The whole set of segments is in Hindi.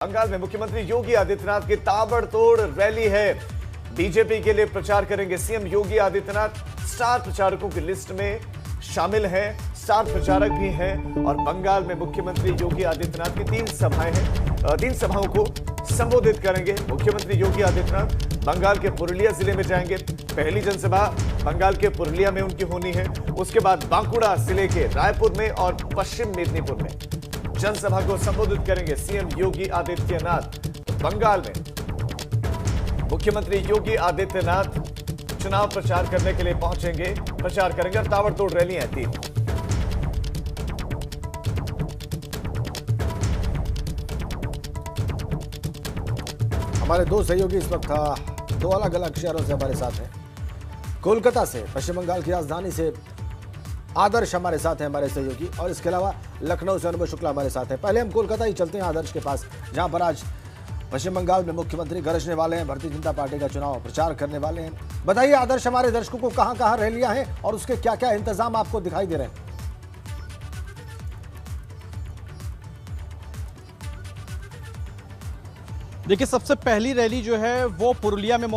बंगाल में मुख्यमंत्री योगी आदित्यनाथ की ताबड़तोड़ रैली है। बीजेपी के लिए प्रचार करेंगे सीएम योगी आदित्यनाथ। स्टार प्रचारकों की लिस्ट में शामिल हैं, स्टार प्रचारक भी हैं और बंगाल में मुख्यमंत्री योगी आदित्यनाथ की 3 सभाएं हैं। 3 सभाओं को संबोधित करेंगे मुख्यमंत्री योगी आदित्यनाथ। बंगाल के पुरुलिया जिले में जाएंगे। पहली जनसभा बंगाल के पुरुलिया में उनकी होनी है। उसके बाद बांकुड़ा जिले के रायपुर में और पश्चिम मेदिनीपुर में जनसभा को संबोधित करेंगे सीएम योगी आदित्यनाथ। बंगाल में मुख्यमंत्री योगी आदित्यनाथ चुनाव प्रचार करने के लिए पहुंचेंगे, प्रचार करेंगे और ताबड़तोड़ रैलियां 3। हमारे 2 सहयोगी इस वक्त 2 अलग अलग शहरों से हमारे साथ हैं। कोलकाता से, पश्चिम बंगाल की राजधानी से आदर्श हमारे साथ हैं, हमारे सहयोगी, और इसके अलावा लखनऊ से अनुभव शुक्ला हमारे साथ हैं। पहले हम कोलकाता ही चलते हैं आदर्श के पास, जहां पर आज पश्चिम बंगाल में मुख्यमंत्री गरजने वाले हैं, भारतीय जनता पार्टी का चुनाव प्रचार करने वाले हैं। बताइए आदर्श, हमारे दर्शकों को कहां कहां रैलियां हैं और उसके क्या क्या इंतजाम आपको दिखाई दे रहे हैं? देखिए, सबसे पहली रैली जो है वो पुरुलिया में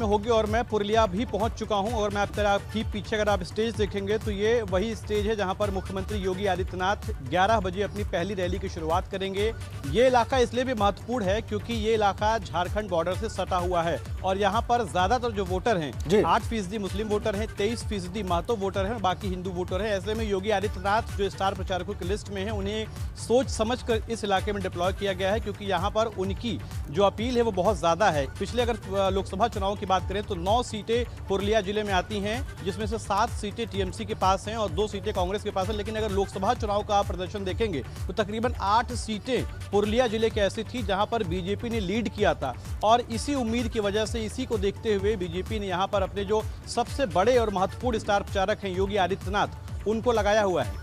होगी और मैं पुरुलिया भी पहुंच चुका हूं। और मैं आपकी पीछे अगर आप स्टेज देखेंगे तो ये वही स्टेज है जहां पर मुख्यमंत्री योगी आदित्यनाथ 11 बजे अपनी पहली रैली की शुरुआत करेंगे। ये इलाका इसलिए भी महत्वपूर्ण है क्योंकि ये इलाका झारखंड बॉर्डर से सटा हुआ है और यहाँ पर ज्यादातर जो वोटर हैं 8% मुस्लिम वोटर हैं, 23% महतो वोटर हैं, बाकी हिंदू वोटर हैं। ऐसे में योगी आदित्यनाथ जो स्टार प्रचारकों की लिस्ट में है, उन्हें सोच समझ कर इस इलाके में डिप्लॉय किया गया है क्योंकि यहाँ पर उनकी जो अपील है वो बहुत ज्यादा है। पिछले अगर लोकसभा चुनाव की बात करें तो 9 सीटें पुरुलिया जिले में आती हैं, जिसमें से 7 सीटें टीएमसी के पास हैं और 2 सीटें कांग्रेस के पास हैं। लेकिन अगर लोकसभा चुनाव का प्रदर्शन देखेंगे तो तकरीबन 8 सीटें पुरुलिया जिले की ऐसी थी जहां पर बीजेपी ने लीड किया था और इसी उम्मीद की वजह से, इसी को देखते हुए बीजेपी ने यहां पर अपने जो सबसे बड़े और महत्वपूर्ण स्टार प्रचारक हैं योगी आदित्यनाथ, उनको लगाया हुआ है।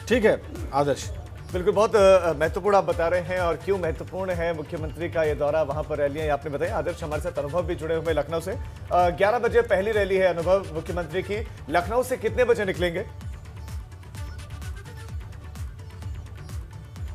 ठीक है आदर्श, बिल्कुल, बहुत महत्वपूर्ण आप बता रहे हैं। और क्यों महत्वपूर्ण है मुख्यमंत्री का ये दौरा, वहां पर रैलियां आपने बताई। आदर्श, हमारे साथ अनुभव भी जुड़े हुए लखनऊ से। 11 बजे पहली रैली है अनुभव मुख्यमंत्री की। लखनऊ से कितने बजे निकलेंगे?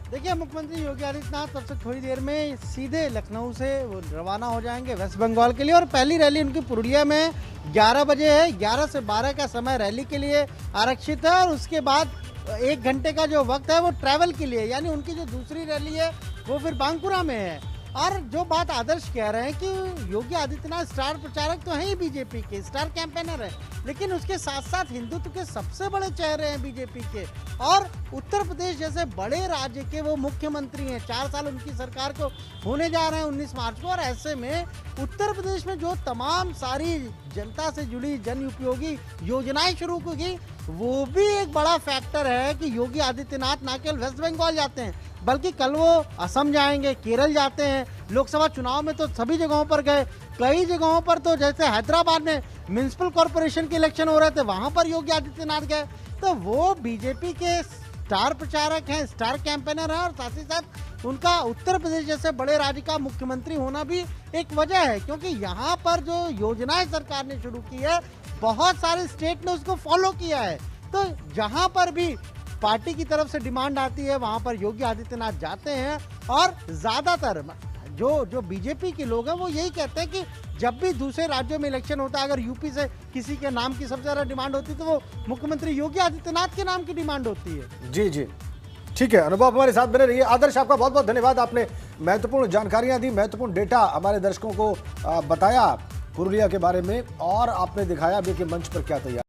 देखिए, मुख्यमंत्री योगी आदित्यनाथ अब से थोड़ी देर में सीधे लखनऊ से वो रवाना हो जाएंगे वेस्ट बंगाल के लिए और पहली रैली उनकी पुरुलिया में 11 बजे है। 11 से 12 का समय रैली के लिए आरक्षित है और उसके बाद 1 घंटे का जो वक्त है वो ट्रैवल के लिए, यानी उनकी जो दूसरी रैली है वो फिर बांकुरा में है। और जो बात आदर्श कह रहे हैं कि योगी आदित्यनाथ स्टार प्रचारक तो हैं ही, बीजेपी के स्टार कैंपेनर हैं, लेकिन उसके साथ साथ हिंदुत्व के सबसे बड़े चेहरे हैं बीजेपी के और उत्तर प्रदेश जैसे बड़े राज्य के वो मुख्यमंत्री हैं। 4 साल उनकी सरकार को होने जा रहे हैं 19 मार्च को। और ऐसे में उत्तर प्रदेश में जो तमाम सारी जनता से जुड़ी जन उपयोगी योजनाएं शुरू की, वो भी एक बड़ा फैक्टर है कि योगी आदित्यनाथ ना केवल वेस्ट बंगाल जाते हैं बल्कि कल वो असम जाएंगे, केरल जाते हैं। लोकसभा चुनाव में तो सभी जगहों पर गए, कई जगहों पर तो जैसे हैदराबाद में म्युनिसिपल कॉरपोरेशन के इलेक्शन हो रहे थे, वहां पर योगी आदित्यनाथ गए। तो वो बीजेपी के स्टार प्रचारक हैं, स्टार कैंपेनर हैं और साथ ही साथ उनका उत्तर प्रदेश जैसे बड़े राज्य का मुख्यमंत्री होना भी एक वजह है क्योंकि यहाँ पर जो योजनाएं सरकार ने शुरू की है, बहुत सारे स्टेट ने उसको फॉलो किया है। तो जहाँ पर भी पार्टी की तरफ से डिमांड आती है वहां पर योगी आदित्यनाथ जाते हैं और ज्यादातर जो बीजेपी के लोग हैं वो यही कहते हैं कि जब भी दूसरे राज्यों में इलेक्शन होता है, अगर यूपी से किसी के नाम की सबसे ज्यादा डिमांड होती है तो वो मुख्यमंत्री योगी आदित्यनाथ के नाम की डिमांड होती है। जी जी, ठीक है। अनुभव हमारे साथ बने रहिए। आदर्श, आपका बहुत बहुत धन्यवाद। आपने महत्वपूर्ण जानकारियां दी, महत्वपूर्ण डेटा हमारे दर्शकों को बताया पुरुलिया के बारे में और आपने दिखाया भी कि मंच पर क्या तैयारी